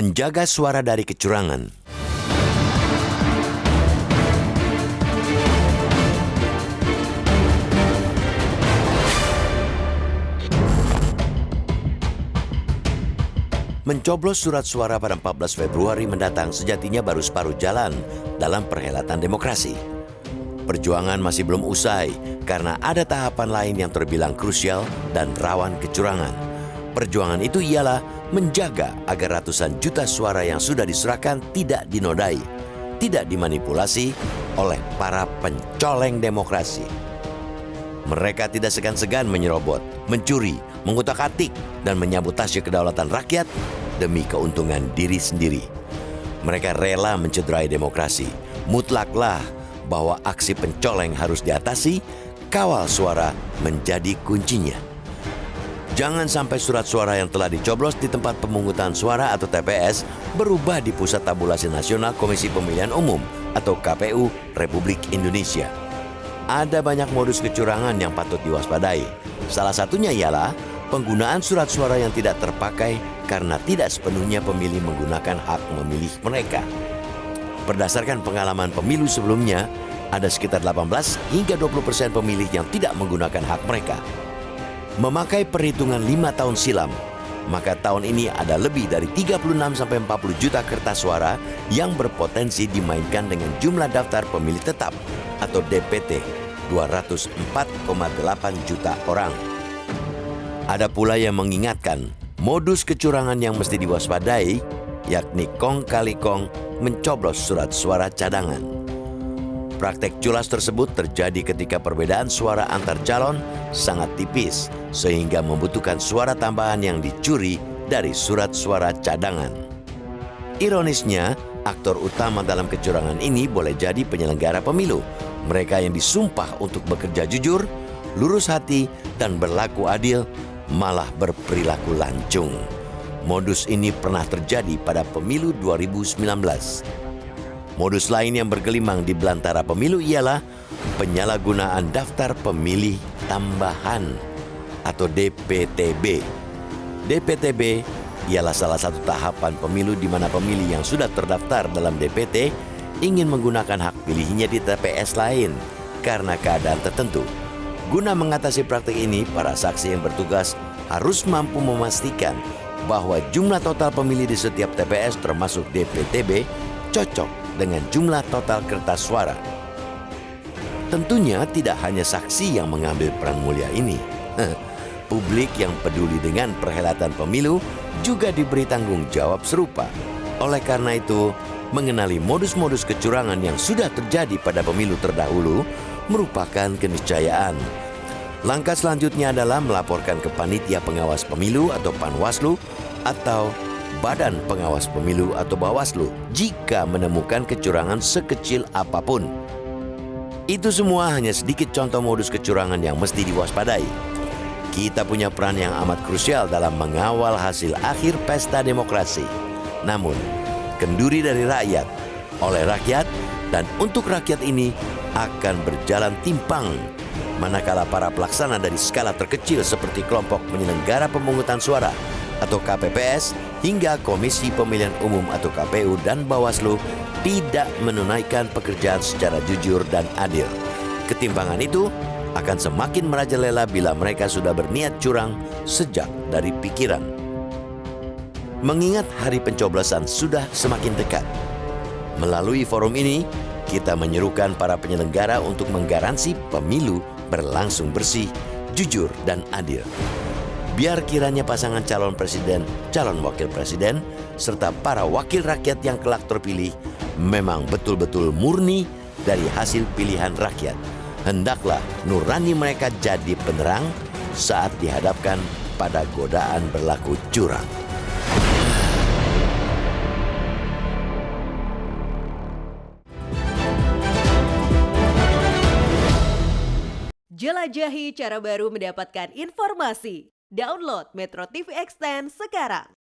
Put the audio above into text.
Menjaga suara dari kecurangan. Mencoblos surat suara pada 14 Februari mendatang sejatinya baru separuh jalan dalam perhelatan demokrasi. Perjuangan masih belum usai karena ada tahapan lain yang terbilang krusial dan rawan kecurangan. Perjuangan itu ialah menjaga agar ratusan juta suara yang sudah diserahkan tidak dinodai, tidak dimanipulasi oleh para pencoleng demokrasi. Mereka tidak segan-segan menyerobot, mencuri, mengutak-atik, dan menyabotase kedaulatan rakyat demi keuntungan diri sendiri. Mereka rela mencederai demokrasi. Mutlaklah bahwa aksi pencoleng harus diatasi, kawal suara menjadi kuncinya. Jangan sampai surat suara yang telah dicoblos di tempat pemungutan suara atau TPS berubah di Pusat Tabulasi Nasional Komisi Pemilihan Umum atau KPU Republik Indonesia. Ada banyak modus kecurangan yang patut diwaspadai. Salah satunya ialah penggunaan surat suara yang tidak terpakai karena tidak sepenuhnya pemilih menggunakan hak memilih mereka. Berdasarkan pengalaman pemilu sebelumnya, ada sekitar 18 hingga 20% pemilih yang tidak menggunakan hak mereka. Memakai perhitungan 5 tahun silam, maka tahun ini ada lebih dari 36-40 juta kertas suara yang berpotensi dimainkan dengan jumlah daftar pemilih tetap atau DPT 204,8 juta orang. Ada pula yang mengingatkan modus kecurangan yang mesti diwaspadai, yakni kong kali kong mencoblos surat suara cadangan. Praktek culas tersebut terjadi ketika perbedaan suara antar calon sangat tipis, sehingga membutuhkan suara tambahan yang dicuri dari surat suara cadangan. Ironisnya, aktor utama dalam kecurangan ini boleh jadi penyelenggara pemilu. Mereka yang disumpah untuk bekerja jujur, lurus hati, dan berlaku adil, malah berperilaku lancung. Modus ini pernah terjadi pada pemilu 2019. Modus lain yang bergelimang di belantara pemilu ialah penyalahgunaan daftar pemilih tambahan atau DPTB. DPTB ialah salah satu tahapan pemilu di mana pemilih yang sudah terdaftar dalam DPT ingin menggunakan hak pilihnya di TPS lain karena keadaan tertentu. Guna mengatasi praktik ini, para saksi yang bertugas harus mampu memastikan bahwa jumlah total pemilih di setiap TPS termasuk DPTB cocok dengan jumlah total kertas suara. Tentunya tidak hanya saksi yang mengambil peran mulia ini. Publik yang peduli dengan perhelatan pemilu juga diberi tanggung jawab serupa. Oleh karena itu, mengenali modus-modus kecurangan yang sudah terjadi pada pemilu terdahulu merupakan keniscayaan. Langkah selanjutnya adalah melaporkan ke Panitia Pengawas Pemilu atau Panwaslu atau Badan Pengawas Pemilu atau Bawaslu jika menemukan kecurangan sekecil apapun. Itu semua hanya sedikit contoh modus kecurangan yang mesti diwaspadai. Kita punya peran yang amat krusial dalam mengawal hasil akhir pesta demokrasi. Namun, kenduri dari rakyat, oleh rakyat, dan untuk rakyat ini akan berjalan timpang manakala para pelaksana dari skala terkecil seperti kelompok penyelenggara pemungutan suara atau KPPS hingga Komisi Pemilihan Umum atau KPU dan Bawaslu tidak menunaikan pekerjaan secara jujur dan adil. Ketimpangan itu akan semakin merajalela bila mereka sudah berniat curang sejak dari pikiran. Mengingat hari pencoblosan sudah semakin dekat, melalui forum ini kita menyerukan para penyelenggara untuk menggaransi pemilu berlangsung bersih, jujur, dan adil. Biar kiranya pasangan calon presiden, calon wakil presiden, serta para wakil rakyat yang kelak terpilih memang betul-betul murni dari hasil pilihan rakyat. Hendaklah nurani mereka jadi penerang saat dihadapkan pada godaan berlaku curang. Jelajahi cara baru mendapatkan informasi. Download Metro TV Extend sekarang.